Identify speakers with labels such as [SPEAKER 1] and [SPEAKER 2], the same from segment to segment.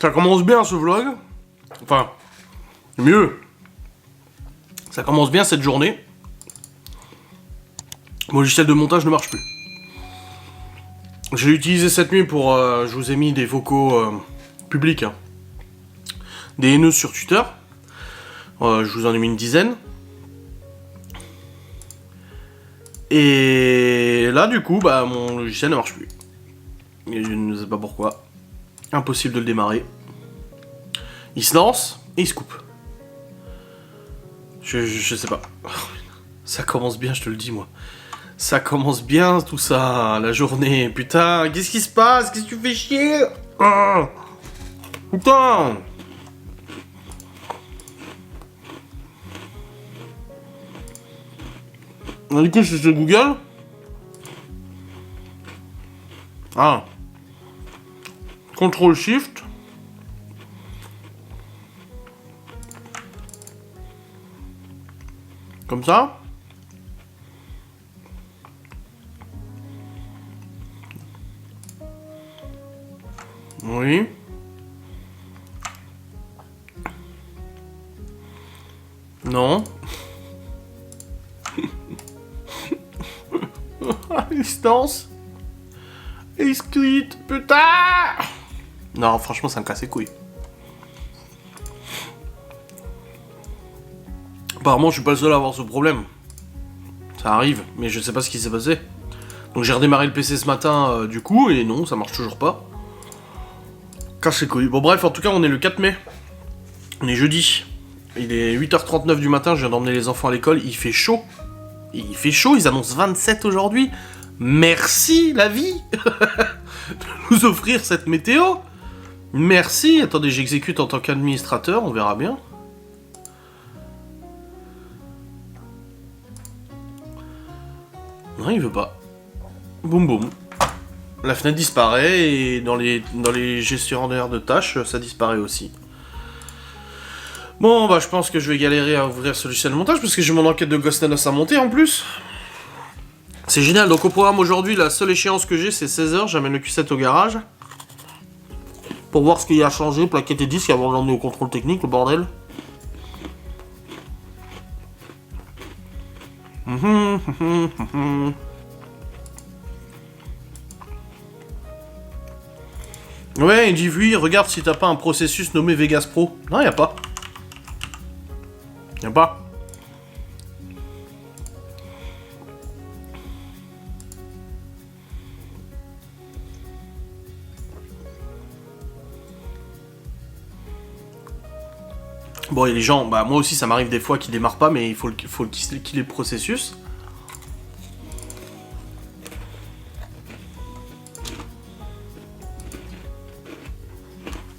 [SPEAKER 1] Ça commence bien ce vlog. Enfin, mieux. Ça commence bien cette journée. Mon logiciel de montage ne marche plus. Je l'ai utilisé cette nuit pour... je vous ai mis des vocaux publics. Hein. Des haineux sur Twitter. Je vous en ai mis une dizaine. Et là, du coup, bah, mon logiciel ne marche plus. Et je ne sais pas pourquoi. Impossible de le démarrer. Il se lance et il se coupe. Je sais pas. Ça commence bien, je te le dis, moi. Ça commence bien, tout ça, la journée. Putain, qu'est-ce qui se passe? Qu'est-ce que tu fais chier? Ah, putain! Du coup, je suis sur Google. Ah. Ctrl-Shift. Comme ça. Oui. Non. Distance. Exclude, putain. Non, franchement, ça me casse les couilles. Apparemment, je suis pas le seul à avoir ce problème. Ça arrive, mais je sais pas ce qui s'est passé. Donc j'ai redémarré le PC ce matin, du coup, et non, ça marche toujours pas. Casse les couilles. Bon bref, en tout cas, on est le 4 mai. On est jeudi. Il est 8h39 du matin, je viens d'emmener les enfants à l'école. Il fait chaud. Il fait chaud, ils annoncent 27 aujourd'hui. Merci, la vie de nous offrir cette météo. Merci. Attendez, j'exécute en tant qu'administrateur, on verra bien. Non, il veut pas. Boum boum. La fenêtre disparaît et dans les gestionnaires de tâches, ça disparaît aussi. Bon, bah je pense que je vais galérer à ouvrir ce logiciel de montage parce que j'ai mon enquête de Ghost Nanos à monter en plus. C'est génial, donc au programme aujourd'hui, la seule échéance que j'ai, c'est 16h, j'amène le Q7 au garage. Pour voir ce qu'il y a à changer, plaquettes et disques avant de l'emmener au contrôle technique, le bordel. Ouais, il dit oui, regarde si t'as pas un processus nommé Vegas Pro. Non, y a pas. Y a pas. Bon, et les gens, bah moi aussi ça m'arrive des fois qu'ils démarrent pas, mais il faut qu'il ait le processus.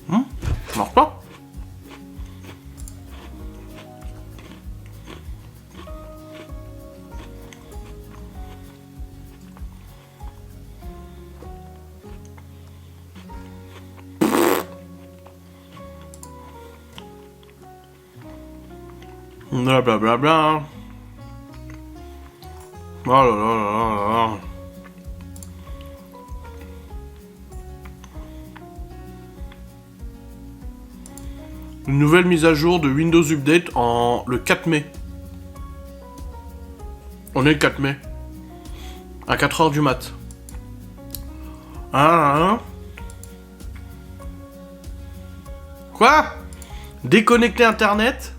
[SPEAKER 1] Ça marche pas. Blablabla. Oh là là là là là. Une nouvelle mise à jour de Windows Update le 4 mai. On est le 4 mai. À 4h du mat. Ah. Quoi? Déconnecter Internet?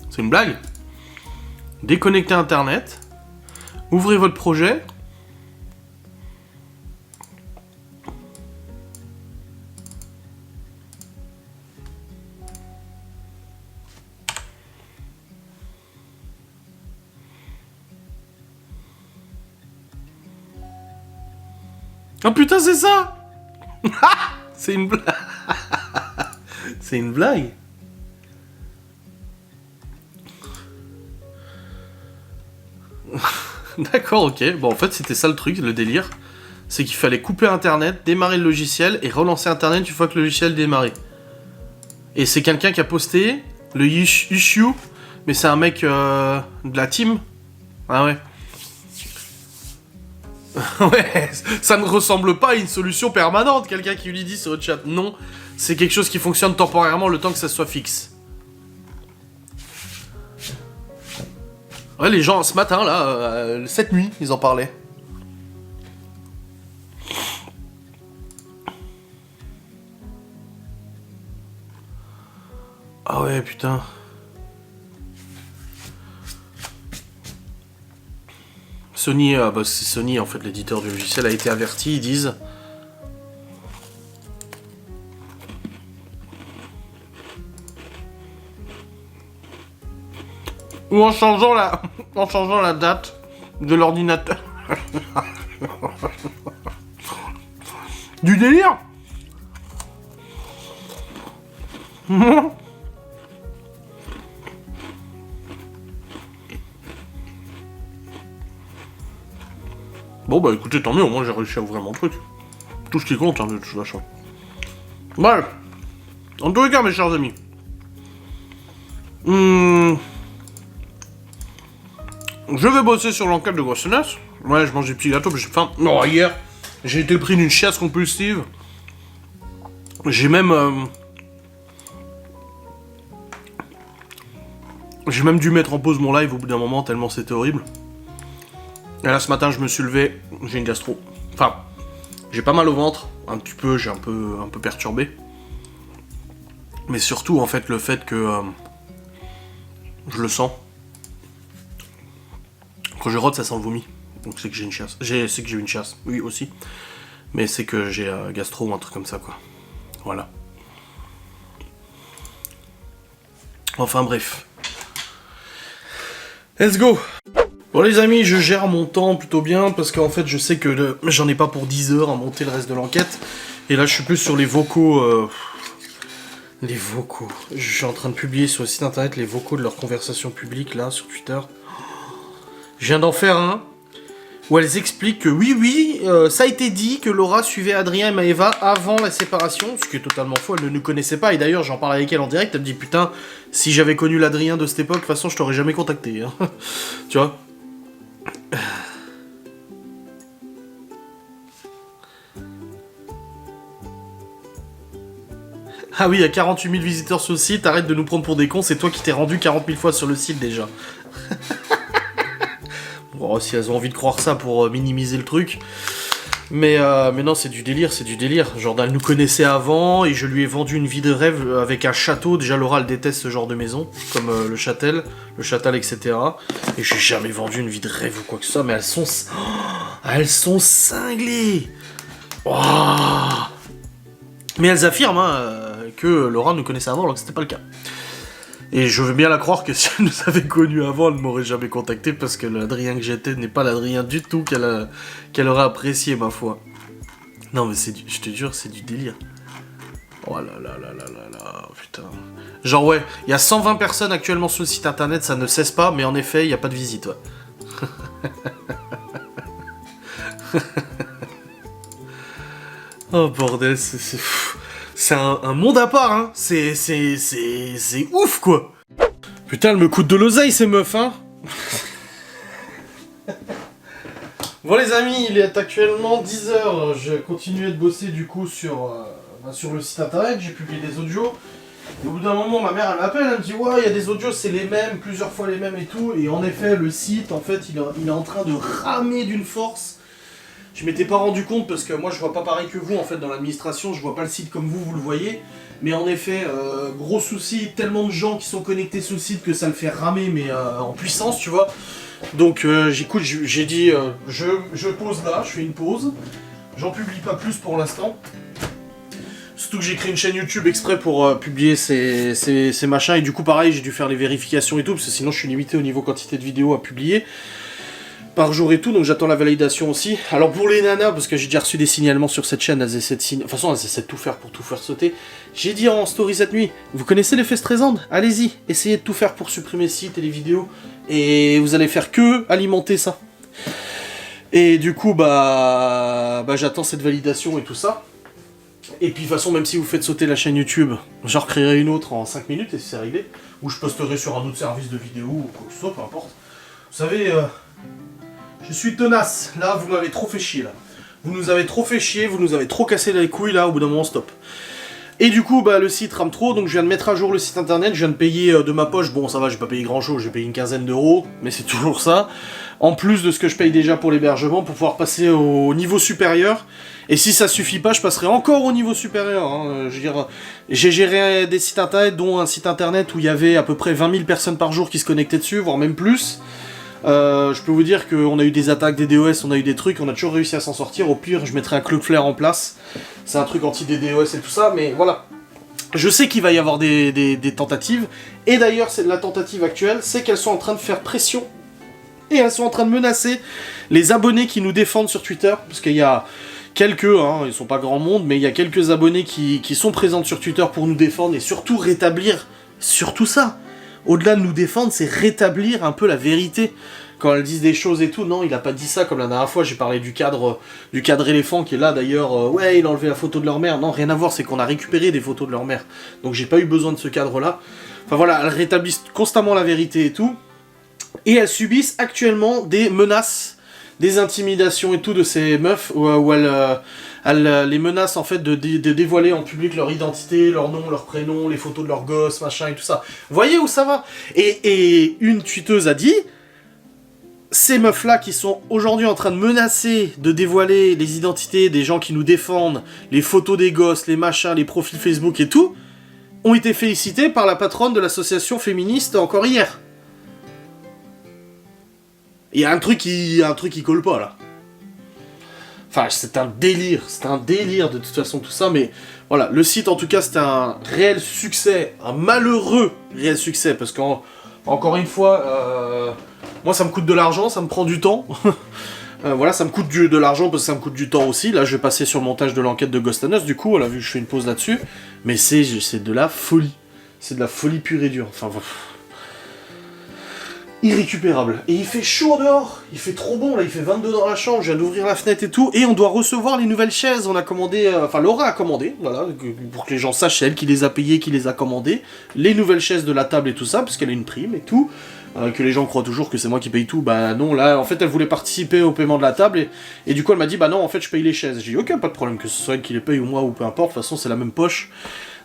[SPEAKER 1] C'est une blague? Déconnectez Internet. Ouvrez votre projet. Oh putain, c'est ça! C'est une blague. C'est une blague. D'accord, ok. Bon, en fait, c'était ça le truc, le délire. C'est qu'il fallait couper Internet, démarrer le logiciel et relancer Internet une fois que le logiciel démarrait. Et c'est quelqu'un qui a posté le issue, mais c'est un mec de la team. Ah ouais. Ouais, ça ne ressemble pas à une solution permanente, quelqu'un qui lui dit sur le chat. Non, c'est quelque chose qui fonctionne temporairement le temps que ça soit fixe. Ouais, les gens, ce matin, là, cette nuit, ils en parlaient. Ah ouais, putain. Sony, bah c'est Sony, en fait, l'éditeur du logiciel a été averti, ils disent... Ou en changeant la date de l'ordinateur. Du délire. Bon bah écoutez, tant mieux, au moins j'ai réussi à ouvrir mon truc. Tout ce qui compte, hein, de toute façon. Bref. En tous les cas, mes chers amis. Je vais bosser sur l'enquête de Grossoness. Ouais, je mange des petits gâteaux, mais j'ai faim. Non, hier, j'ai été pris d'une chiasse compulsive. J'ai même dû mettre en pause mon live au bout d'un moment, tellement c'était horrible. Et là, ce matin, je me suis levé, j'ai une gastro. Enfin, j'ai pas mal au ventre, un petit peu, j'ai un peu perturbé. Mais surtout, en fait, le fait que... je le sens. Quand je rôde, ça sent le vomi. Donc c'est que j'ai une chiasse. C'est que j'ai une chiasse, oui, aussi. Mais c'est que j'ai gastro ou un truc comme ça, quoi. Voilà. Enfin, bref. Let's go! Bon les amis, je gère mon temps plutôt bien parce qu'en fait je sais que j'en ai pas pour 10 heures à monter le reste de l'enquête. Et là je suis plus sur les vocaux. Les vocaux. Je suis en train de publier sur le site internet les vocaux de leur conversation publique là sur Twitter. Je viens d'en faire un où elles expliquent que oui, ça a été dit que Laura suivait Adrien et Maëva avant la séparation, ce qui est totalement faux, elle ne nous connaissait pas, et d'ailleurs j'en parle avec elle en direct, elle me dit putain, si j'avais connu l'Adrien de cette époque, de toute façon je t'aurais jamais contacté, hein. Tu vois. Ah oui, il y a 48 000 visiteurs sur le site, arrête de nous prendre pour des cons, c'est toi qui t'es rendu 40 000 fois sur le site déjà. Bon, si elles ont envie de croire ça pour minimiser le truc. Mais non, c'est du délire, c'est du délire. Genre, elle nous connaissait avant, et je lui ai vendu une vie de rêve avec un château. Déjà, Laura, elle déteste ce genre de maison, comme le Châtel, etc. Et j'ai jamais vendu une vie de rêve ou quoi que ce soit, mais elles sont... Oh, elles sont cinglées. Oh. Mais elles affirment que Laura nous connaissait avant alors que c'était pas le cas. Et je veux bien la croire que si elle nous avait connus avant, elle ne m'aurait jamais contacté parce que l'Adrien que j'étais n'est pas l'Adrien du tout qu'elle aurait apprécié, ma foi. Non mais je te jure, c'est du délire. Oh là là là là là là, putain. Genre ouais, il y a 120 personnes actuellement sur le site internet, ça ne cesse pas, mais en effet, il n'y a pas de visite, ouais. Oh bordel, c'est un monde à part, hein. C'est ouf, quoi. Putain, elle me coûte de l'oseille, ces meufs, hein. Bon, les amis, il est actuellement 10h. Je continuais de bosser, du coup, sur le site internet. J'ai publié des audios. Et au bout d'un moment, ma mère, elle m'appelle. Elle me dit, ouais, il y a des audios, c'est les mêmes, plusieurs fois les mêmes et tout. Et en effet, le site, en fait, il est en train de ramer d'une force. Je m'étais pas rendu compte parce que moi je vois pas pareil que vous en fait dans l'administration, je vois pas le site comme vous le voyez. Mais en effet, gros souci, tellement de gens qui sont connectés sur le site que ça le fait ramer mais en puissance, tu vois. Donc j'écoute, j'ai dit je pose là, je fais une pause. J'en publie pas plus pour l'instant. Surtout que j'ai créé une chaîne YouTube exprès pour publier ces machins et du coup pareil j'ai dû faire les vérifications et tout parce que sinon je suis limité au niveau quantité de vidéos à publier par jour et tout, donc j'attends la validation aussi. Alors pour les nanas, parce que j'ai déjà reçu des signalements sur cette chaîne, elles essaient de de toute façon elles essaient de tout faire pour tout faire sauter. J'ai dit en story cette nuit, vous connaissez l'effet Streisand? Allez-y, essayez de tout faire pour supprimer le site et les vidéos, et vous allez faire que alimenter ça. Et du coup, bah j'attends cette validation et tout ça. Et puis de toute façon, même si vous faites sauter la chaîne YouTube, j'en recréerai une autre en 5 minutes et c'est réglé. Ou je posterai sur un autre service de vidéo ou quoi que ce soit, peu importe. Vous savez... Je suis tenace. Là, vous m'avez trop fait chier, là. Vous nous avez trop fait chier, vous nous avez trop cassé les couilles, là, au bout d'un moment, stop. Et du coup, bah, le site rame trop, donc je viens de mettre à jour le site internet, je viens de payer de ma poche, bon, ça va, j'ai pas payé grand-chose, j'ai payé une quinzaine d'euros, mais c'est toujours ça. En plus de ce que je paye déjà pour l'hébergement, pour pouvoir passer au niveau supérieur. Et si ça suffit pas, je passerai encore au niveau supérieur. Hein. Je veux dire, j'ai géré des sites internet, dont un site internet où il y avait à peu près 20 000 personnes par jour qui se connectaient dessus, voire même plus. Je peux vous dire qu'on a eu des attaques, des DOS, on a eu des trucs, on a toujours réussi à s'en sortir. Au pire, je mettrai un Cloudflare en place. C'est un truc anti-DDoS et tout ça, mais voilà. Je sais qu'il va y avoir des tentatives. Et d'ailleurs, la tentative actuelle, c'est qu'elles sont en train de faire pression. Et elles sont en train de menacer les abonnés qui nous défendent sur Twitter. Parce qu'il y a quelques, hein, ils sont pas grand monde, mais il y a quelques abonnés qui sont présents sur Twitter pour nous défendre et surtout rétablir, surtout ça. Au-delà de nous défendre, c'est rétablir un peu la vérité. Quand elles disent des choses et tout, non, il a pas dit ça, comme la dernière fois, j'ai parlé du cadre éléphant qui est là d'ailleurs, ouais, il a enlevé la photo de leur mère. Non, rien à voir, c'est qu'on a récupéré des photos de leur mère. Donc j'ai pas eu besoin de ce cadre-là. Enfin voilà, elles rétablissent constamment la vérité et tout. Et elles subissent actuellement des menaces, des intimidations et tout de ces meufs, où elles les menacent en fait de dévoiler en public leur identité, leur nom, leur prénom, les photos de leurs gosses, machin et tout ça. Voyez où ça va? Et une tweeteuse a dit, ces meufs-là qui sont aujourd'hui en train de menacer de dévoiler les identités des gens qui nous défendent, les photos des gosses, les machins, les profils Facebook et tout, ont été félicitées par la patronne de l'association féministe encore hier. Il y a un truc qui colle pas, là. Enfin, c'est un délire de toute façon tout ça, mais voilà, le site en tout cas c'était un réel succès, un malheureux réel succès, parce qu'encore une fois, moi ça me coûte de l'argent, ça me prend du temps, voilà, ça me coûte de l'argent parce que ça me coûte du temps aussi, là je vais passer sur le montage de l'enquête de Ghost Hunters, du coup, voilà, vu que je fais une pause là-dessus, mais c'est de la folie, c'est de la folie pure et dure, enfin... Irrécupérable. Et il fait chaud dehors, il fait trop bon là, il fait 22 dans la chambre, je viens d'ouvrir la fenêtre et tout, et on doit recevoir les nouvelles chaises, on a commandé, enfin Laura a commandé, voilà, pour que les gens sachent, c'est elle qui les a payées, qui les a commandées, les nouvelles chaises de la table et tout ça, parce qu'elle a une prime et tout, que les gens croient toujours que c'est moi qui paye tout, bah non, là en fait elle voulait participer au paiement de la table, et du coup elle m'a dit bah non en fait je paye les chaises, j'ai dit ok pas de problème, que ce soit elle qui les paye ou moi ou peu importe, de toute façon c'est la même poche.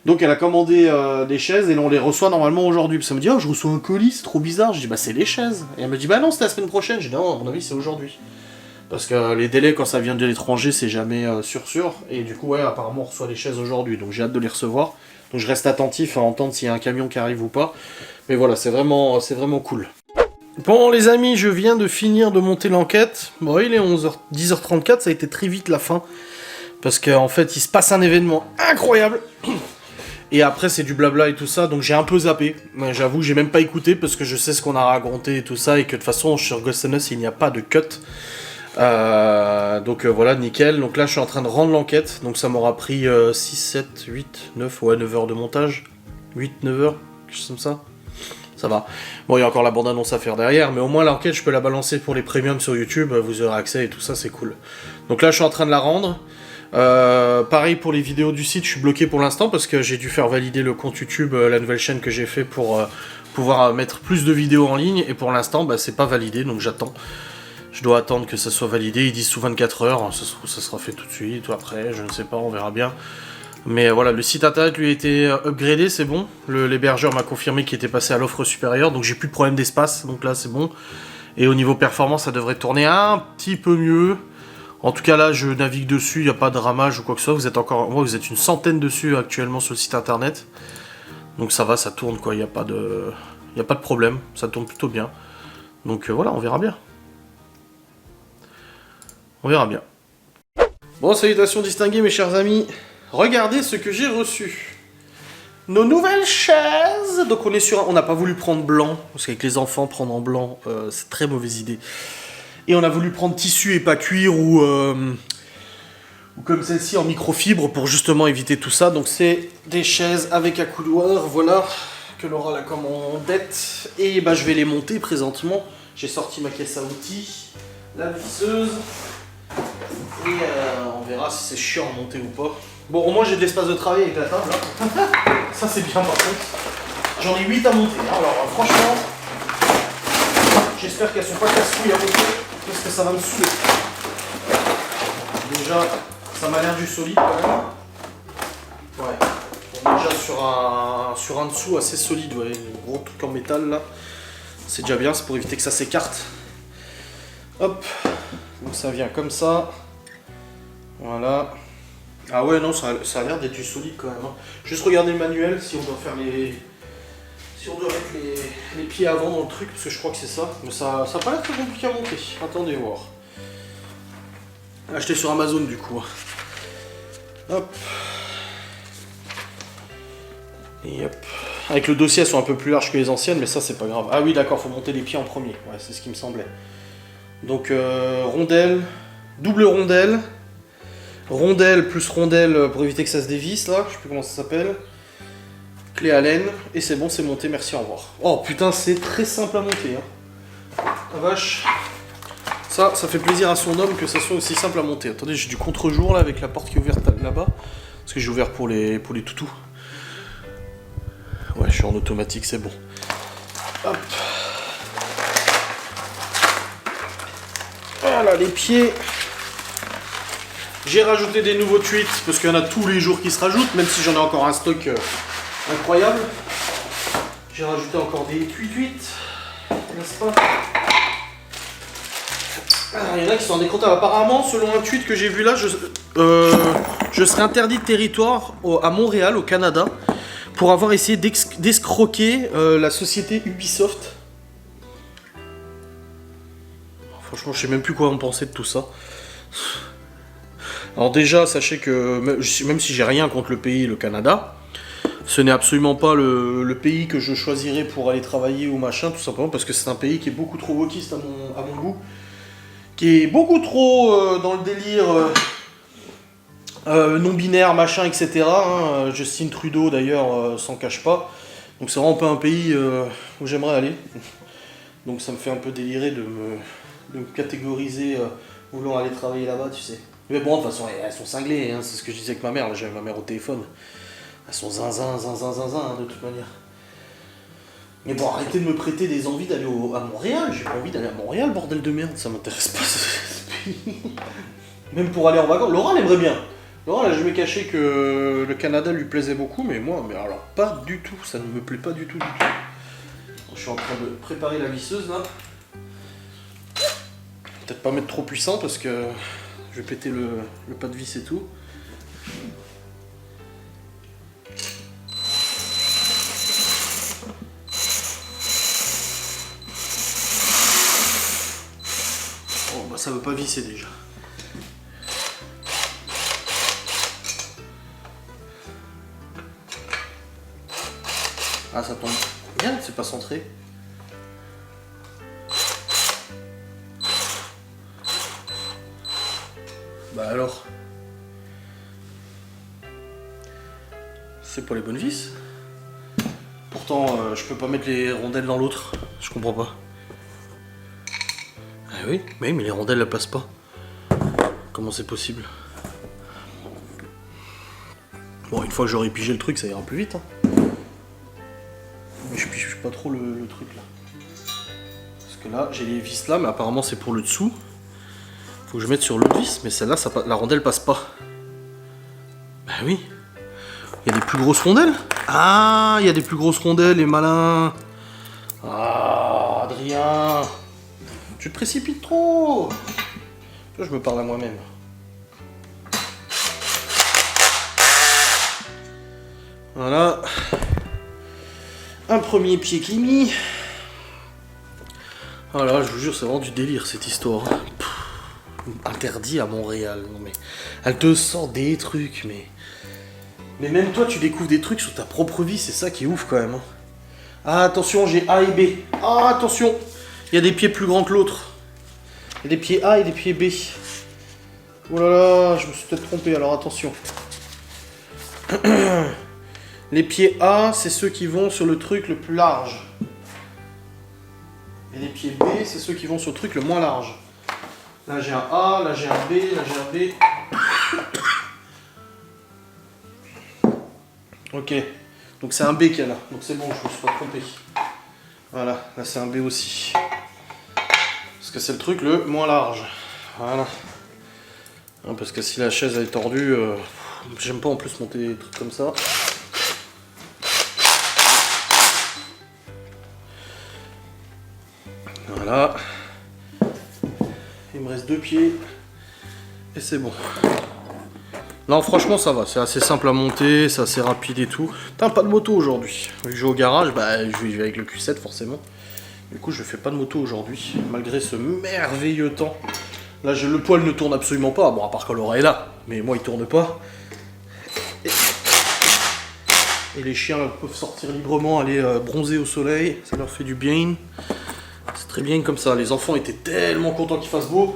[SPEAKER 1] Donc elle a commandé des chaises et on les reçoit normalement aujourd'hui. Puis ça me dit, oh je reçois un colis, c'est trop bizarre. Je dis, bah c'est les chaises. Et elle me dit, bah non, c'était la semaine prochaine. Je dis, non, à mon avis c'est aujourd'hui. Parce que les délais quand ça vient de l'étranger, c'est jamais sûr. Et du coup, ouais, apparemment on reçoit les chaises aujourd'hui. Donc j'ai hâte de les recevoir. Donc je reste attentif à entendre s'il y a un camion qui arrive ou pas. Mais voilà, c'est vraiment cool. Bon les amis, je viens de finir de monter l'enquête. Bon, il est 10h34, ça a été très vite la fin. Parce qu'en fait, il se passe un événement incroyable. Et après c'est du blabla et tout ça, donc j'ai un peu zappé. J'avoue, j'ai même pas écouté parce que je sais ce qu'on a raconté et tout ça, et que de toute façon sur Ghost Hunters il n'y a pas de cut. Donc voilà, nickel. Donc là je suis en train de rendre l'enquête, donc ça m'aura pris 6, 7, 8, 9, ouais 9 heures de montage. 8, 9 heures, quelque chose comme ça. Ça va. Bon, il y a encore la bande-annonce à faire derrière, mais au moins l'enquête je peux la balancer pour les premiums sur YouTube, vous aurez accès et tout ça, c'est cool. Donc là je suis en train de la rendre. Pareil pour les vidéos du site, je suis bloqué pour l'instant parce que j'ai dû faire valider le compte YouTube, la nouvelle chaîne que j'ai fait pour pouvoir mettre plus de vidéos en ligne, et pour l'instant bah, c'est pas validé, donc j'attends. Je dois attendre que ça soit validé, ils disent sous 24 heures, ça sera fait tout de suite ou après, je ne sais pas, on verra bien. Mais voilà, le site internet lui a été upgradé, c'est bon. L'hébergeur m'a confirmé qu'il était passé à l'offre supérieure, donc j'ai plus de problème d'espace, donc là c'est bon. Et au niveau performance, ça devrait tourner un petit peu mieux. En tout cas là je navigue dessus, il n'y a pas de ramage ou quoi que ce soit, vous êtes une centaine dessus actuellement sur le site internet. Donc ça va, ça tourne quoi, il n'y a pas de problème, ça tourne plutôt bien. Donc voilà, on verra bien. On verra bien. Bon, salutations distinguées mes chers amis, regardez ce que j'ai reçu. Nos nouvelles chaises. Donc on n'a pas voulu prendre blanc, parce qu'avec les enfants prendre en blanc, c'est très mauvaise idée. Et on a voulu prendre tissu et pas cuir ou comme celle-ci en microfibre pour justement éviter tout ça. Donc c'est des chaises avec un couloir, voilà, que Laura la commandette. Et bah je vais les monter présentement. J'ai sorti ma caisse à outils, la visseuse. Et on verra si c'est chiant à monter ou pas. Bon, au moins j'ai de l'espace de travail avec la table là. Ça c'est bien par contre. J'en ai 8 à monter. Hein. Alors franchement, j'espère qu'elles sont pas casse-couilles à monter. Parce que ça va me saouler. Déjà, ça m'a l'air du solide quand même. Ouais. On est déjà sur un dessous assez solide, ouais. Un gros truc en métal là. C'est déjà bien, c'est pour éviter que ça s'écarte. Hop. Donc ça vient comme ça. Voilà. Ah ouais, non, ça a l'air d'être du solide quand même. Hein. Juste regarder le manuel si on doit faire les... Si on doit mettre les pieds avant dans le truc, parce que je crois que c'est ça. Mais ça n'a pas l'air très compliqué à monter. Attendez voir. Acheté sur Amazon du coup. Hop. Et hop. Avec le dossier, elles sont un peu plus larges que les anciennes, mais ça c'est pas grave. Ah oui, d'accord, faut monter les pieds en premier. Ouais, c'est ce qui me semblait. Donc rondelle, double rondelle. Rondelle plus rondelle pour éviter que ça se dévisse là. Je sais plus comment ça s'appelle. Clé à laine. Et c'est bon, c'est monté. Merci, au revoir. Oh putain, c'est très simple à monter. Hein. La vache. Ça fait plaisir à son homme que ça soit aussi simple à monter. Attendez, j'ai du contre-jour là avec la porte qui est ouverte là-bas. Parce que j'ai ouvert pour les toutous. Ouais, je suis en automatique, c'est bon. Hop. Voilà, les pieds. J'ai rajouté des nouveaux tweets, parce qu'il y en a tous les jours qui se rajoutent, même si j'en ai encore un stock incroyable. J'ai rajouté encore des tweets, n'est-ce pas? Il y en a qui sont indécrottables. Apparemment, selon un tweet que j'ai vu là, je serai interdit de territoire à Montréal, au Canada, pour avoir essayé d'escroquer la société Ubisoft. Franchement, je sais même plus quoi en penser de tout ça. Alors déjà, sachez que même si j'ai rien contre le pays, le Canada, ce n'est absolument pas le pays que je choisirais pour aller travailler ou machin, tout simplement parce que c'est un pays qui est beaucoup trop wokiste à mon goût, qui est beaucoup trop dans le délire non-binaire, machin, etc. Hein. Justin Trudeau, d'ailleurs, s'en cache pas. Donc c'est vraiment pas un pays où j'aimerais aller. Donc ça me fait un peu délirer de me catégoriser voulant aller travailler là-bas, tu sais. Mais bon, de toute façon, elles sont cinglées, hein. C'est ce que je disais avec ma mère. Là, j'avais ma mère au téléphone. Elles sont zinzin, hein, de toute manière. Mais bon, arrêtez de me prêter des envies d'aller à Montréal. J'ai pas envie d'aller à Montréal, bordel de merde. Ça m'intéresse pas, ce pays. Même pour aller en vacances. Laura, elle aimerait bien. Laura, là, je m'ai caché que le Canada lui plaisait beaucoup, mais moi, alors pas du tout. Ça ne me plaît pas du tout, Je suis en train de préparer la visseuse, là. Peut-être pas mettre trop puissant, parce que je vais péter le pas de vis et tout. Oh, bah ça veut pas visser déjà. Ah, ça tombe. Merde, c'est pas centré. Bah alors. C'est pas les bonnes vis. Pourtant, je peux pas mettre les rondelles dans l'autre. Je comprends pas. Ah oui, mais les rondelles elles passent pas. Comment c'est possible? Bon, une fois que j'aurai pigé le truc, ça ira plus vite. Hein. Mais je pige pas trop le truc là. Parce que là, j'ai les vis là, mais apparemment c'est pour le dessous. Faut que je mette sur le vis, mais celle-là, la rondelle passe pas. Bah oui. Il y a des plus grosses rondelles. Ah, il y a des plus grosses rondelles, les malins. Ah, Adrien. Tu te précipites trop. Je me parle à moi-même. Voilà. Un premier pied qui est mis. Voilà, je vous jure, c'est vraiment du délire cette histoire. Interdit à Montréal. Non mais, elle te sort des trucs, mais même toi, tu découvres des trucs sur ta propre vie, c'est ça qui est ouf quand même. Hein. Ah, attention, j'ai A et B. Ah, attention, il y a des pieds plus grands que l'autre. Il y a des pieds A et des pieds B. Oh là là, je me suis peut-être trompé, alors attention. Les pieds A, c'est ceux qui vont sur le truc le plus large. Et les pieds B, c'est ceux qui vont sur le truc le moins large. Là j'ai un A, là j'ai un B, là j'ai un B. Ok, donc c'est un B qu'il y a là, donc c'est bon, je me suis pas trompé. Voilà, là c'est un B aussi. Parce que c'est le truc le moins large. Voilà. Hein, parce que si la chaise elle est tordue, j'aime pas en plus monter des trucs comme ça. Voilà. Il me reste 2 pieds. Et c'est bon. Non, franchement, ça va. C'est assez simple à monter, c'est assez rapide et tout. Putain, pas de moto aujourd'hui. Vu que je vais au garage, bah, je vais avec le Q7 forcément. Du coup, je fais pas de moto aujourd'hui, malgré ce merveilleux temps. Là, le poil ne tourne absolument pas. Bon, à part quand Laura est là. Mais moi, il tourne pas. Et les chiens peuvent sortir librement, aller bronzer au soleil. Ça leur fait du bien. C'est très bien comme ça. Les enfants étaient tellement contents qu'il fasse beau.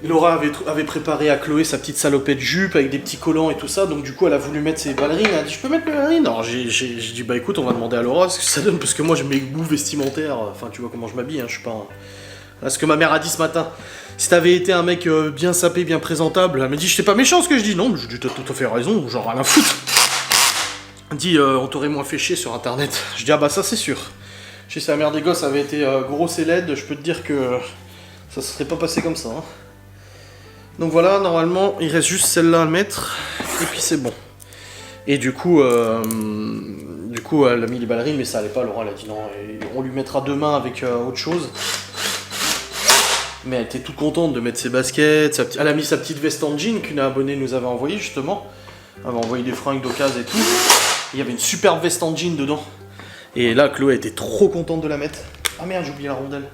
[SPEAKER 1] Laura avait préparé à Chloé sa petite salopette jupe avec des petits collants et tout ça, donc du coup elle a voulu mettre ses ballerines. Elle a dit je peux mettre mes ballerines? Alors j'ai dit bah écoute, on va demander à Laura ce que ça donne, parce que moi j'ai mes goûts vestimentaires, enfin tu vois comment je m'habille, hein, je suis pas un... Là, ce que ma mère a dit ce matin, si t'avais été un mec bien sapé, bien présentable, elle m'a dit je t'ai pas méchant ce que je dis, non, mais je dis t'as tout à fait raison, genre rien à foutre. Elle dit on t'aurait moins fait chier sur internet. Je dis ah bah ça c'est sûr. Je sais si la mère des gosses avait été grosse et laide, je peux te dire que ça se serait pas passé comme ça. Hein. Donc voilà, normalement, il reste juste celle-là à mettre, et puis c'est bon. Et du coup, elle a mis les ballerines, mais ça allait pas, Laura, elle a dit non, on lui mettra demain avec autre chose. Mais elle était toute contente de mettre ses baskets, elle a mis sa petite veste en jean qu'une abonnée nous avait envoyée, justement. Elle avait envoyé des fringues d'occasion et tout. Il y avait une superbe veste en jean dedans. Et là, Chloé était trop contente de la mettre. Ah merde, j'ai oublié la rondelle.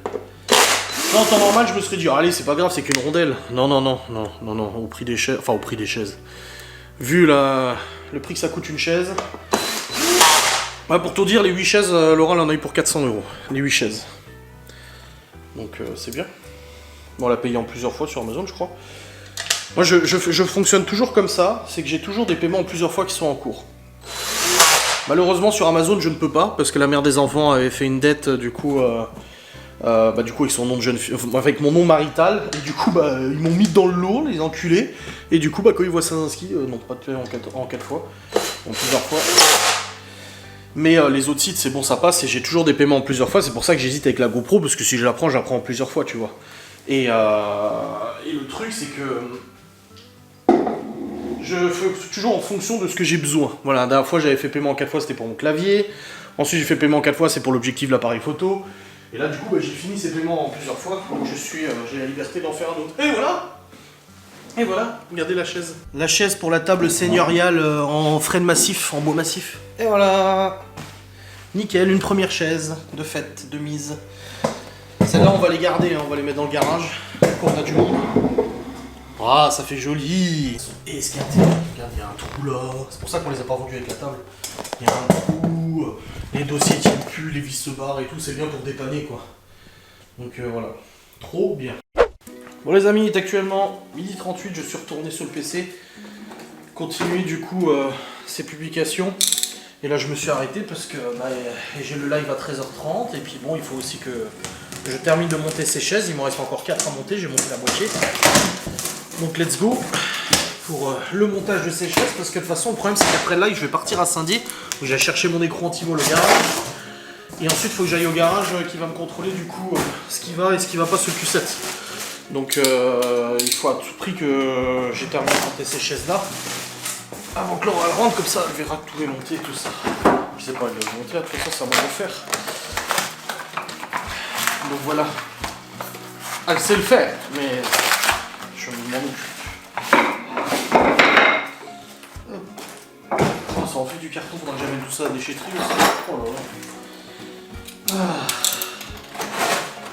[SPEAKER 1] Non, en temps normal, je me serais dit, allez, c'est pas grave, c'est qu'une rondelle. Non, au prix des chaises. Enfin, au prix des chaises. Vu le prix que ça coûte une chaise. Ouais, pour tout dire, les 8 chaises, Laura en a eu pour 400 €. Les 8 chaises. Donc, c'est bien. Bon, on l'a payé en plusieurs fois sur Amazon, je crois. Moi, je fonctionne toujours comme ça. C'est que j'ai toujours des paiements en plusieurs fois qui sont en cours. Malheureusement, sur Amazon, je ne peux pas. Parce que la mère des enfants avait fait une dette, du coup avec son nom de jeune fille, avec mon nom marital, et du coup ils m'ont mis dans le lot, les enculés, et du coup quand ils voient ça inscrit, non pas de paiement en 4 fois, en plusieurs fois. Mais les autres sites c'est bon ça passe, et j'ai toujours des paiements en plusieurs fois, c'est pour ça que j'hésite avec la GoPro, parce que si je la prends en plusieurs fois, tu vois. Et le truc c'est que je fais toujours en fonction de ce que j'ai besoin. Voilà, la dernière fois j'avais fait paiement en 4 fois, c'était pour mon clavier, ensuite j'ai fait paiement en 4 fois, c'est pour l'objectif de l'appareil photo. Et là, du coup, j'ai fini ces paiements en plusieurs fois, donc j'ai la liberté d'en faire un autre. Et voilà! Et voilà, regardez la chaise. La chaise pour la table seigneuriale en frêne massif, en bois massif. Et voilà! Nickel, une première chaise de fête, de mise. Celle-là, on va les garder, hein, on va les mettre dans le garage, quand on a du monde. Ah, ça fait joli! Et esquinté, regarde, il y a un trou là. C'est pour ça qu'on les a pas vendus avec la table. Il y a un trou, les dossiers tiennent plus, les vis se barrent et tout, c'est bien pour dépanner quoi. Donc voilà, trop bien. Bon les amis, il est actuellement 12h38, je suis retourné sur le PC. Continuer du coup ces publications. Et là je me suis arrêté parce que j'ai le live à 13h30. Et puis bon, il faut aussi que je termine de monter ces chaises. Il m'en reste encore 4 à monter, j'ai monté la moitié. Donc let's go pour le montage de ces chaises, parce que de toute façon le problème c'est qu'après le live je vais partir à Saint-Dié où j'ai cherché mon écran anti-vol au garage, et ensuite il faut que j'aille au garage qui va me contrôler du coup ce qui va et ce qui va pas sur le Q7. Donc il faut à tout prix que j'ai terminé de monter ces chaises là avant que Laura rentre, comme ça elle verra que tout est monté et tout ça. Je sais pas, elle va monter, de toute façon ça va le faire. Donc voilà, elle sait le faire mais je me demande. Ça en fait du carton, faudra que j'amène tout ça à la déchetterie aussi. Oh là là.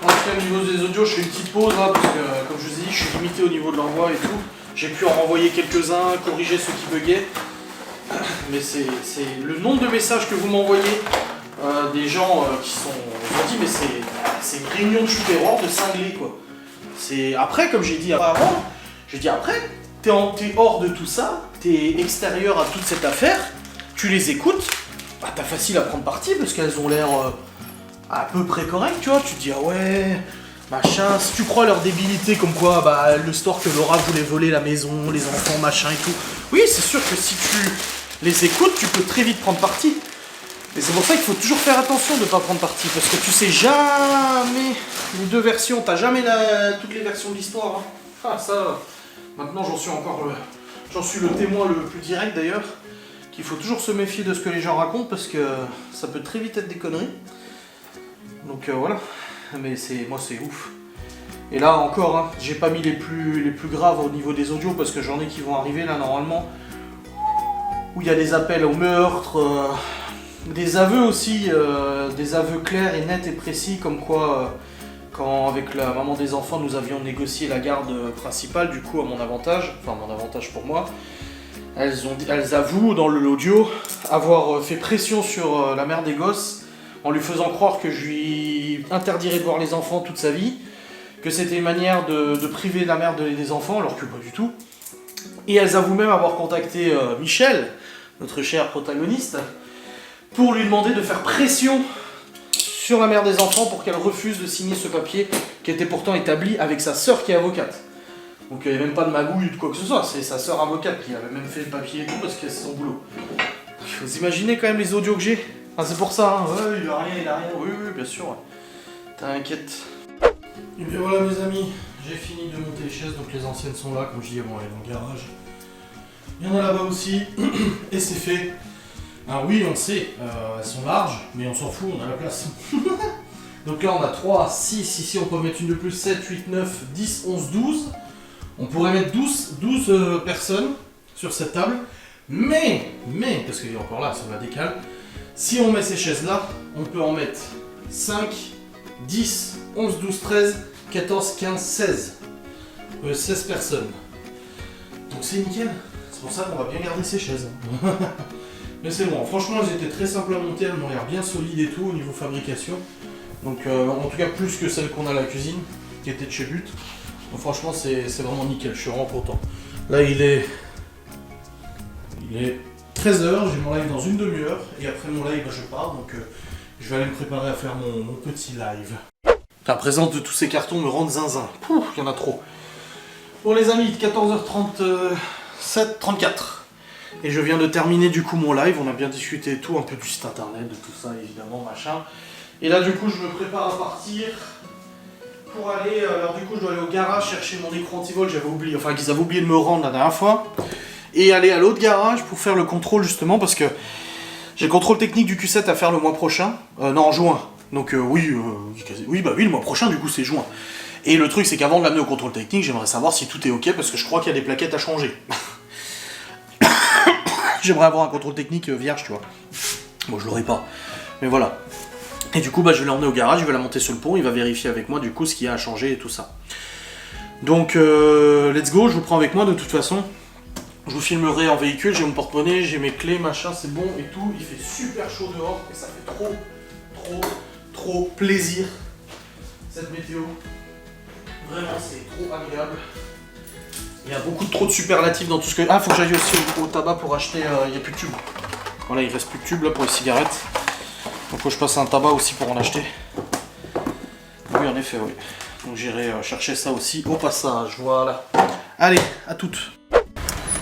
[SPEAKER 1] En tout cas, au niveau des audios, je fais une petite pause là, parce que comme je vous ai dit, je suis limité au niveau de l'envoi et tout. J'ai pu en renvoyer quelques-uns, corriger ceux qui buguaient. Mais c'est le nombre de messages que vous m'envoyez, des gens qui sont... Je me dis, mais c'est une réunion de shoot-error de cinglés quoi. Après, comme j'ai dit avant, après, t'es hors de tout ça, t'es extérieur à toute cette affaire, tu les écoutes, bah t'as facile à prendre parti parce qu'elles ont l'air à peu près correctes, tu vois, tu te dis ah ouais, machin, si tu crois à leur débilité comme quoi, bah l'histoire que Laura voulait voler la maison, les enfants, machin et tout, oui c'est sûr que si tu les écoutes, tu peux très vite prendre parti.
[SPEAKER 2] Et c'est pour ça qu'il faut toujours faire attention de ne pas prendre parti, parce que tu sais jamais les deux versions, t'as jamais toutes les versions de l'histoire. Hein. Ah ça, maintenant j'en suis le témoin le plus direct d'ailleurs, qu'il faut toujours se méfier de ce que les gens racontent, parce que ça peut très vite être des conneries. Donc voilà, mais moi c'est ouf. Et là encore, hein, j'ai pas mis les plus graves au niveau des audios, parce que j'en ai qui vont arriver là normalement, où il y a des appels au meurtre, des aveux aussi, des aveux clairs et nets et précis, comme quoi quand avec la maman des enfants nous avions négocié la garde principale, du coup à mon avantage, enfin mon avantage pour moi, elles avouent dans l'audio avoir fait pression sur la mère des gosses en lui faisant croire que je lui interdirais de voir les enfants toute sa vie, que c'était une manière de priver la mère des enfants, alors que pas du tout. Et elles avouent même avoir contacté Michel, notre cher protagoniste, pour lui demander de faire pression sur la mère des enfants pour qu'elle refuse de signer ce papier qui était pourtant établi avec sa sœur qui est avocate. Donc il n'y avait même pas de magouille ou de quoi que ce soit, c'est sa sœur avocate qui avait même fait le papier et tout parce que c'est son boulot. Vous imaginez quand même les audios que j'ai? Ah, c'est pour ça, hein. Ouais, il a rien, oui, bien sûr. Ouais. T'inquiète. Et bien voilà mes amis, j'ai fini de monter les chaises, donc les anciennes sont là, comme je dis, bon, elles sont dans le garage. Il y en a là-bas aussi, et c'est fait. Alors oui, on sait, elles sont larges, mais on s'en fout, on a la place. Donc là on a 3, 6, ici on peut mettre une de plus, 7, 8, 9, 10, 11, 12. On pourrait mettre 12 personnes sur cette table, mais, parce qu'il est encore là, ça va décaler. Si on met ces chaises là, on peut en mettre 5, 10, 11, 12, 13, 14, 15, 16. 16 personnes. Donc c'est nickel. C'est pour ça qu'on va bien garder ces chaises. Mais c'est bon, franchement elles étaient très simples à monter, elles m'ont l'air bien solides et tout au niveau fabrication. Donc en tout cas plus que celles qu'on a à la cuisine, qui étaient de chez But. Donc franchement c'est vraiment nickel, je suis vraiment content. Là il est 13h, j'ai mon live dans une demi-heure, et après mon live je pars, donc je vais aller me préparer à faire mon petit live. La présence de tous ces cartons me rend zinzin. Pouf, il y en a trop. Bon les amis, 14h37, 34. Et je viens de terminer du coup mon live, on a bien discuté tout, un peu du site internet, de tout ça évidemment, machin. Et là du coup je me prépare à partir pour aller, alors du coup je dois aller au garage chercher mon écran anti-vol, j'avais oublié, enfin qu'ils avaient oublié de me rendre la dernière fois. Et aller à l'autre garage pour faire le contrôle justement, parce que j'ai le contrôle technique du Q7 à faire le mois prochain, non en juin. Donc oui, le mois prochain du coup c'est juin. Et le truc c'est qu'avant de l'amener au contrôle technique, j'aimerais savoir si tout est ok, parce que je crois qu'il y a des plaquettes à changer. J'aimerais avoir un contrôle technique vierge, tu vois. Bon, je l'aurai pas. Mais voilà. Et du coup, je vais l'emmener au garage, je vais la monter sur le pont, il va vérifier avec moi du coup ce qu'il y a à changer et tout ça. Donc, let's go, je vous prends avec moi de toute façon. Je vous filmerai en véhicule, j'ai mon porte-monnaie, j'ai mes clés, machin, c'est bon et tout. Il fait super chaud dehors et ça fait trop plaisir, cette météo. Vraiment, c'est trop agréable. Il y a trop de superlatifs dans tout ce que... Ah, faut que j'aille aussi au tabac pour acheter... il n'y a plus de tubes. Voilà, il reste plus de tubes là pour les cigarettes. Donc faut que je passe à un tabac aussi pour en acheter. Oui, en effet, oui. Donc j'irai chercher ça aussi au passage, voilà. Allez, à toutes.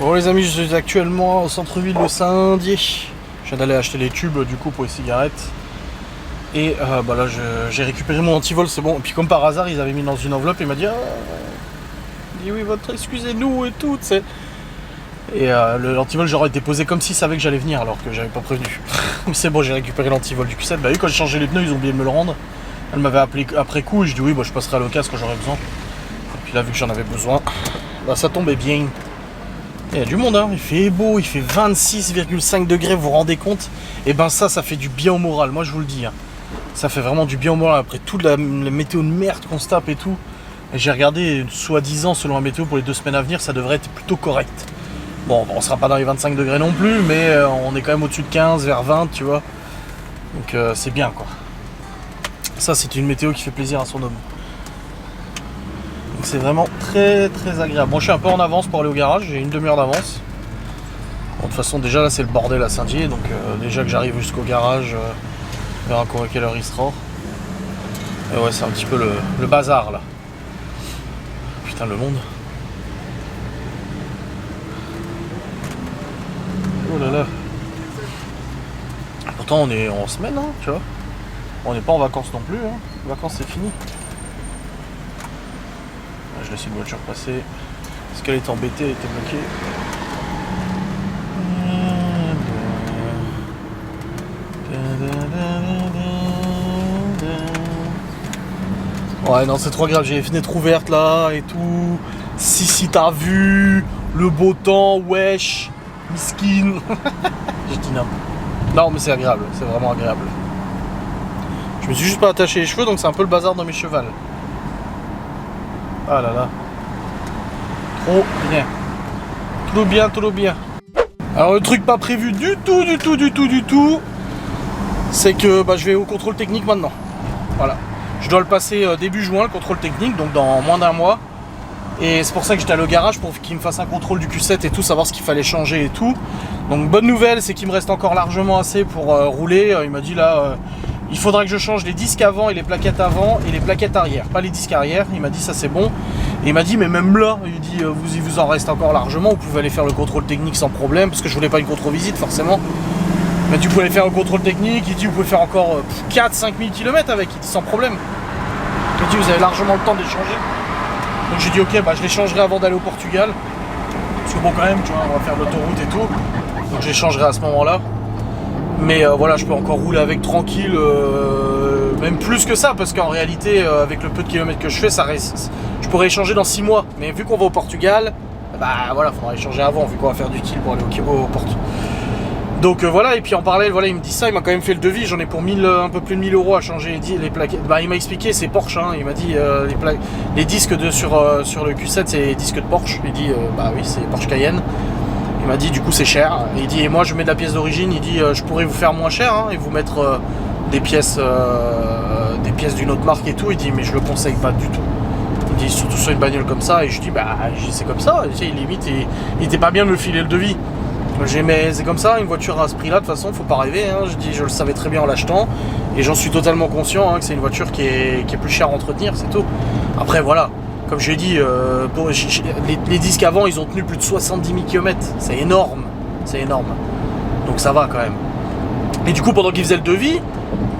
[SPEAKER 2] Bon les amis, je suis actuellement au centre-ville de Saint-Dié. Je viens d'aller acheter les tubes du coup pour les cigarettes. Et là j'ai récupéré mon antivol, c'est bon. Et puis comme par hasard, ils avaient mis dans une enveloppe et il m'a dit... dit oui excusez-nous et tout, tu sais. Et l'antivol j'aurais été posé comme s'il savait que j'allais venir alors que j'avais pas prévenu. Mais c'est bon, j'ai récupéré l'antivol du Q7. Bah oui, quand j'ai changé les pneus, ils ont oublié de me le rendre. Elle m'avait appelé après coup et je dis oui, je passerai à l'occasion quand j'aurai besoin. Et puis là, vu que j'en avais besoin, ça tombait bien. Il y a du monde, hein. Il fait beau, il fait 26,5 degrés, vous vous rendez compte? Et ça fait du bien au moral, moi je vous le dis. Hein. Ça fait vraiment du bien au moral après toute la météo de merde qu'on se tape et tout. Et j'ai regardé, soi-disant, selon la météo, pour les 2 semaines à venir, ça devrait être plutôt correct. Bon, on sera pas dans les 25 degrés non plus, mais on est quand même au-dessus de 15, vers 20, tu vois. Donc c'est bien, quoi. Ça, c'est une météo qui fait plaisir à son homme. Donc c'est vraiment très agréable. Bon, je suis un peu en avance pour aller au garage, j'ai une demi-heure d'avance. Bon, de toute façon, déjà là, c'est le bordel à Saint-Dié, donc déjà que j'arrive jusqu'au garage, on verra encore à quelle heure il sera. Et ouais, c'est un petit peu le bazar, là. Putain, le monde. Oh là là. pourtant on est en semaine, hein, tu vois. On n'est pas en vacances non plus, hein. Les vacances c'est fini. Je laisse une voiture passer. Parce qu'elle était embêtée, elle était bloquée. Ouais, non, c'est trop grave. J'ai les fenêtres ouvertes là et tout. Si t'as vu le beau temps, wesh, miskin. Je dis non. Non, mais c'est agréable, c'est vraiment agréable. Je me suis juste pas attaché les cheveux, donc c'est un peu le bazar dans mes chevals. Ah là là. Trop bien. Tout bien, tout bien. Alors le truc pas prévu du tout, c'est que je vais au contrôle technique maintenant. Voilà. Je dois le passer début juin, le contrôle technique, donc dans moins d'un mois. Et c'est pour ça que j'étais allé au garage pour qu'il me fasse un contrôle du Q7 et tout, savoir ce qu'il fallait changer et tout. Donc bonne nouvelle, c'est qu'il me reste encore largement assez pour rouler. Il m'a dit là, il faudra que je change les disques avant et les plaquettes avant et les plaquettes arrière. Pas les disques arrière, il m'a dit ça c'est bon. Et il m'a dit mais même là, il dit il vous en reste encore largement, vous pouvez aller faire le contrôle technique sans problème, parce que je voulais pas une contre-visite forcément. Mais tu pouvais aller faire le contrôle technique, il dit vous pouvez faire encore 4-5 000 km avec, il dit sans problème. Il m'a dit vous avez largement le temps de les changer. Donc j'ai dit ok, je les changerai avant d'aller au Portugal. Parce que bon quand même, tu vois, on va faire l'autoroute et tout. Donc je les changerai à ce moment-là. Mais voilà, je peux encore rouler avec tranquille, même plus que ça, parce qu'en réalité, avec le peu de kilomètres que je fais, ça reste, je pourrais échanger dans 6 mois. Mais vu qu'on va au Portugal, voilà, faudra échanger avant, vu qu'on va faire du kill pour aller au Portugal. Donc voilà, et puis en parallèle, voilà, il me dit ça, il m'a quand même fait le devis, j'en ai pour un peu plus de 1000 € à changer les plaquettes. Il m'a expliqué, c'est Porsche, hein, il m'a dit les disques sur le Q7, c'est les disques de Porsche. Il dit, oui, c'est Porsche Cayenne. Il m'a dit, du coup, c'est cher. Et il dit, et moi, je mets de la pièce d'origine, il dit, je pourrais vous faire moins cher, hein, et vous mettre des pièces d'une autre marque et tout. Il dit, mais je le conseille pas du tout. Il dit, surtout sur une bagnole comme ça, et je dis, c'est comme ça, tu sais, limite, il était pas bien de me filer le devis. Mais c'est comme ça, une voiture à ce prix-là, de toute façon, faut pas rêver. Hein. Je le savais très bien en l'achetant, et j'en suis totalement conscient que c'est une voiture qui est plus chère à entretenir, c'est tout. Après, voilà, comme je l'ai dit, les disques avant, ils ont tenu plus de 70 000 km. C'est énorme, donc ça va quand même. Et du coup, pendant qu'il faisait le devis,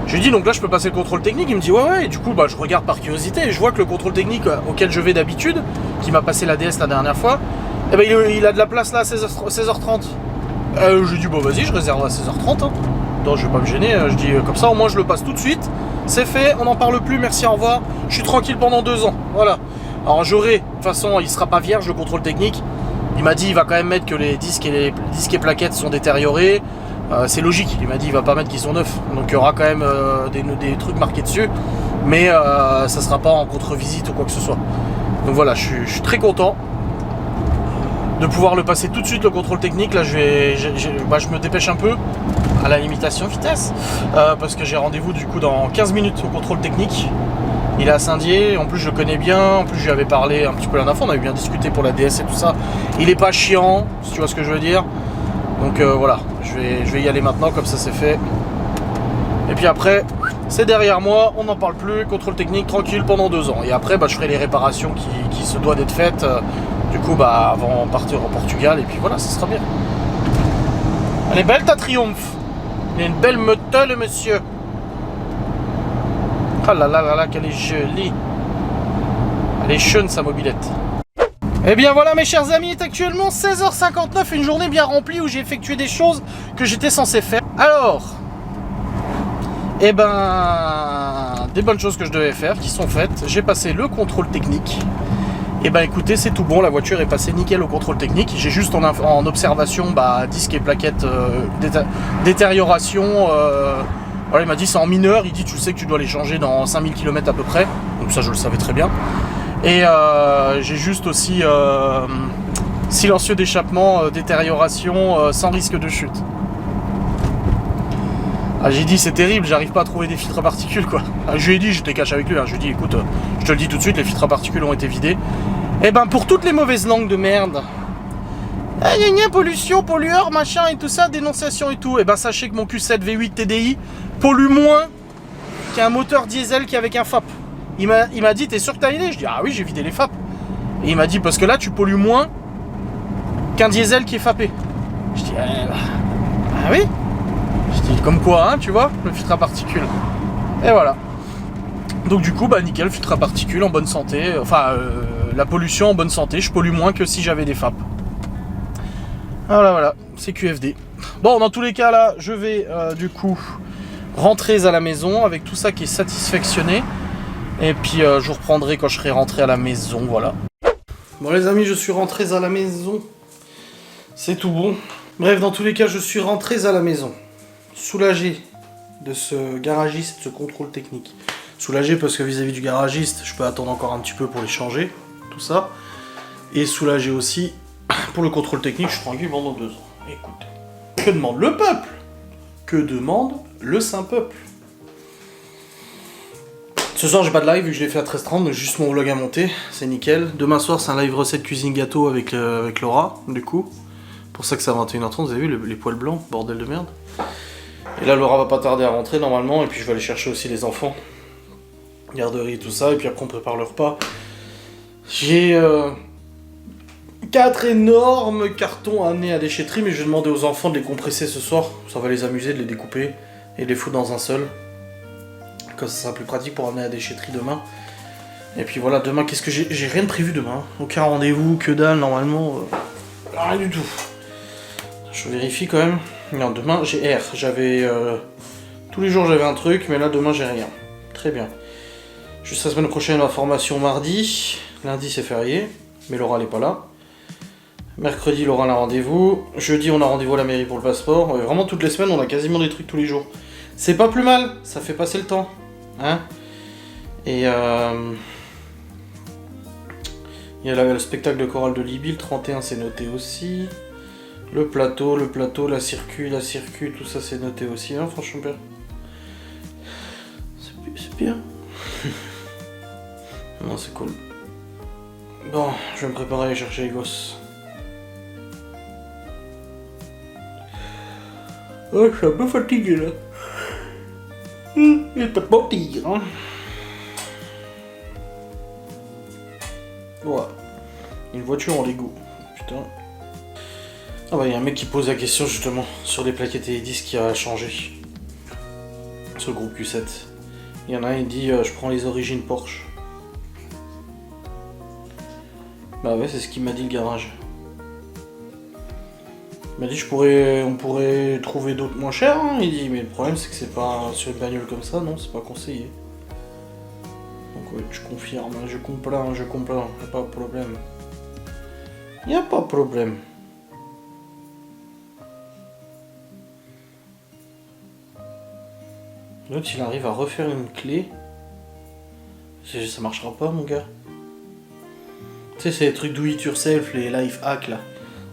[SPEAKER 2] je lui ai dit, donc là, je peux passer le contrôle technique. Il me dit, ouais, et du coup, je regarde par curiosité, et je vois que le contrôle technique auquel je vais d'habitude, qui m'a passé l'ADS la dernière fois, il a de la place là à 16h30. Je lui dis vas-y, je réserve à 16h30. Hein. Non, je vais pas me gêner. Je dis comme ça, au moins je le passe tout de suite. C'est fait, on n'en parle plus, merci, au revoir. Je suis tranquille pendant 2 ans. Voilà. Alors j'aurai, de toute façon, il sera pas vierge le contrôle technique. Il m'a dit il va quand même mettre que les disques et plaquettes sont détériorés. C'est logique. Il m'a dit il va pas mettre qu'ils sont neufs. Donc il y aura quand même des trucs marqués dessus. Mais ça sera pas en contre-visite ou quoi que ce soit. Donc voilà, je suis très content de pouvoir le passer tout de suite le contrôle technique. Là je me dépêche un peu à la limitation vitesse parce que j'ai rendez-vous du coup dans 15 minutes au contrôle technique. Il est à Saint-Dié, en plus je le connais bien, en plus je lui avais parlé un petit peu la dernière fois, on avait bien discuté pour la DS et tout ça. Il est pas chiant, si tu vois ce que je veux dire. Donc voilà, je vais y aller maintenant, comme ça c'est fait. Et puis après, c'est derrière moi, on n'en parle plus, contrôle technique tranquille pendant 2 ans. Et après je ferai les réparations qui se doivent d'être faites. Du coup, avant de partir au Portugal, et puis voilà, ça sera bien. Elle est belle ta Triumph. Il a une belle moto, le monsieur. Ah là là là là, qu'elle est jolie. Elle est jeune, sa mobilette. Et bien voilà, mes chers amis, il est actuellement 16h59, une journée bien remplie où j'ai effectué des choses que j'étais censé faire. Alors, des bonnes choses que je devais faire qui sont faites. J'ai passé le contrôle technique. Et écoutez, c'est tout bon, la voiture est passée nickel au contrôle technique. J'ai juste en observation disque et plaquettes détérioration. Voilà, il m'a dit c'est en mineur, il dit tu sais que tu dois les changer dans 5000 km à peu près. Donc ça je le savais très bien. Et j'ai juste aussi silencieux d'échappement, détérioration sans risque de chute. J'ai dit c'est terrible, j'arrive pas à trouver des filtres à particules quoi. Je lui ai dit, j'étais cash avec lui, je lui ai dit écoute, je te le dis tout de suite, les filtres à particules ont été vidés. Et pour toutes les mauvaises langues de merde, pollution, pollueur, machin et tout ça, dénonciation et tout, sachez que mon Q7 V8 TDI pollue moins qu'un moteur diesel qui est avec un FAP. Il m'a dit t'es sûr que t'as vidé? Je dis ah oui, j'ai vidé les FAP. Et il m'a dit parce que là tu pollues moins qu'un diesel qui est FAPé. Je dis ah oui. Comme quoi, hein, tu vois, le filtre à particules. Et voilà. Donc du coup, bah nickel, filtre à particules en bonne santé. Enfin, la pollution en bonne santé. Je pollue moins que si j'avais des FAP. Voilà, c'est QFD. Bon, dans tous les cas, là, je vais du coup rentrer à la maison avec tout ça qui est satisfactionné. Et puis, je vous reprendrai quand je serai rentré à la maison, voilà. Bon, les amis, je suis rentré à la maison. C'est tout bon. Bref, dans tous les cas, je suis rentré à la maison. Soulagé de ce garagiste, de ce contrôle technique. Soulagé parce que vis-à-vis du garagiste, je peux attendre encore un petit peu pour les changer, tout ça. Et soulagé aussi pour le contrôle technique, je suis tranquille pendant 2 ans. Écoute, que demande le peuple? Que demande le saint peuple? Ce soir, j'ai pas de live vu que je l'ai fait à 13h30, donc juste mon vlog à monter, c'est nickel. Demain soir, c'est un live recette cuisine gâteau avec Laura, du coup. Pour ça que c'est à 21h30, vous avez vu les poils blancs, bordel de merde. Et là, Laura va pas tarder à rentrer normalement, et puis je vais aller chercher aussi les enfants. Garderie et tout ça, et puis après on prépare le repas. J'ai 4 énormes cartons à amener à déchetterie, mais je vais demander aux enfants de les compresser ce soir. Ça va les amuser de les découper et de les foutre dans un seul. Comme ça sera plus pratique pour amener à la déchetterie demain. Et puis voilà, demain, qu'est-ce que j'ai rien de prévu demain. Aucun rendez-vous, que dalle, normalement. Rien du tout. Je vérifie quand même. Non, demain j'ai R. J'avais. Tous les jours j'avais un truc, mais là demain j'ai rien. Très bien. Juste la semaine prochaine, ma formation mardi. Lundi c'est férié, mais Laura elle est pas là. Mercredi, Laura a un rendez-vous. Jeudi, on a rendez-vous à la mairie pour le passeport. Et vraiment, toutes les semaines, on a quasiment des trucs tous les jours. C'est pas plus mal, ça fait passer le temps. Hein? Et il y a le spectacle de chorale de Libye, le 31 c'est noté aussi. Le plateau, la circuit, tout ça c'est noté aussi, hein, franchement bien. C'est bien. Non, c'est cool. Bon, je vais me préparer à aller chercher les gosses. Oh, je suis un peu fatigué là. Il est pas de mentir, hein. Ouais. Une voiture en Lego. Putain. Ah bah, il y a un mec qui pose la question justement sur les plaquettes et les disques qui a changé. Sur le groupe Q7. Il y en a un, il dit je prends les origines Porsche. Bah ouais, c'est ce qu'il m'a dit le garage. Il m'a dit on pourrait trouver d'autres moins chers, hein. Il dit mais le problème c'est que c'est pas sur une bagnole comme ça, non, c'est pas conseillé. Donc ouais, je confirme, je complains, y'a pas de problème. Y'a pas de problème. L'autre il arrive à refaire une clé. Ça marchera pas mon gars. Tu sais c'est les trucs do it yourself, les life hacks là.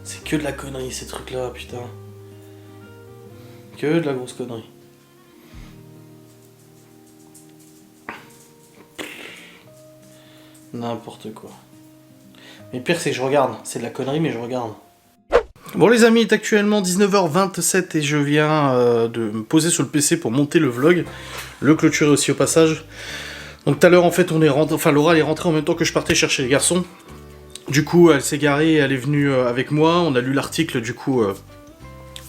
[SPEAKER 2] C'est que de la connerie ces trucs là, putain. Que de la grosse connerie. N'importe quoi. Mais le pire c'est que je regarde. C'est de la connerie mais je regarde. Bon les amis, il est actuellement 19h27 et je viens de me poser sur le PC pour monter le vlog. Le clôturer aussi au passage. Donc tout à l'heure en fait on est rentré, enfin Laura elle est rentrée en même temps que je partais chercher les garçons. Du coup elle s'est garée, elle est venue avec moi, on a lu l'article du coup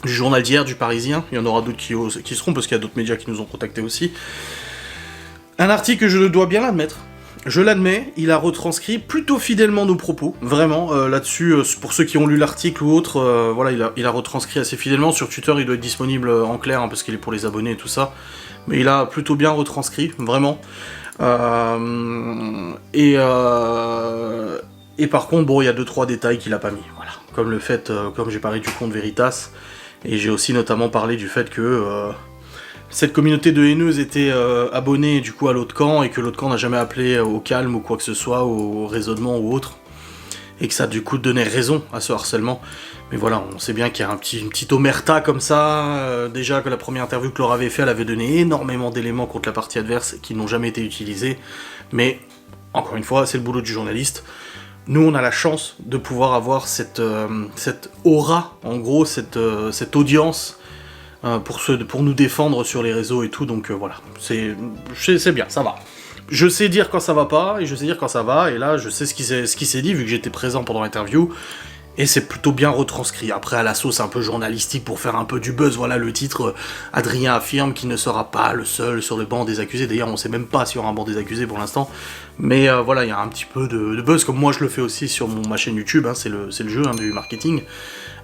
[SPEAKER 2] du journal d'hier, du Parisien. Il y en aura d'autres qui seront parce qu'il y a d'autres médias qui nous ont contactés aussi. Un article que je dois bien l'admettre. Je l'admets, il a retranscrit plutôt fidèlement nos propos, vraiment, là-dessus, pour ceux qui ont lu l'article ou autre, voilà, il a retranscrit assez fidèlement. Sur Twitter, il doit être disponible en clair, hein, parce qu'il est pour les abonnés et tout ça, mais il a plutôt bien retranscrit, vraiment. Et par contre, bon, il y a 2-3 détails qu'il a pas mis, voilà. Comme le fait, comme j'ai parlé du compte Veritas, et j'ai aussi notamment parlé du fait que... cette communauté de haineuses était abonnée du coup à l'autre camp et que l'autre camp n'a jamais appelé au calme ou quoi que ce soit, au raisonnement ou autre, et que ça du coup donnait raison à ce harcèlement. Mais voilà, on sait bien qu'il y a une petite omerta comme ça, déjà que la première interview que Laura avait fait, elle avait donné énormément d'éléments contre la partie adverse qui n'ont jamais été utilisés, mais encore une fois, c'est le boulot du journaliste. Nous, on a la chance de pouvoir avoir cette aura, en gros, cette audience, pour nous défendre sur les réseaux et tout, donc voilà, c'est bien, ça va. Je sais dire quand ça va pas, et je sais dire quand ça va, et là je sais ce qui s'est dit, vu que j'étais présent pendant l'interview,
[SPEAKER 1] Et c'est plutôt bien retranscrit. Après, à la sauce un peu journalistique pour faire un peu du buzz. Voilà le titre. Adrien affirme qu'il ne sera pas le seul sur le banc des accusés. D'ailleurs, on sait même pas s'il y aura un banc des accusés pour l'instant. Mais voilà, il y a un petit peu de buzz, comme moi je le fais aussi sur ma chaîne YouTube. Hein, c'est le jeu du marketing.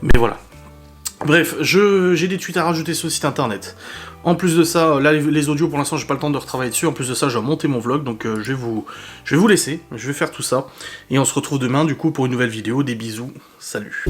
[SPEAKER 1] Mais voilà. Bref, j'ai des tweets à rajouter sur le site internet. En plus de ça, là les audios pour l'instant j'ai pas le temps de retravailler dessus. En plus de ça, je dois monter mon vlog, donc je vais vous laisser. Je vais faire tout ça. Et on se retrouve demain du coup pour une nouvelle vidéo. Des bisous, salut.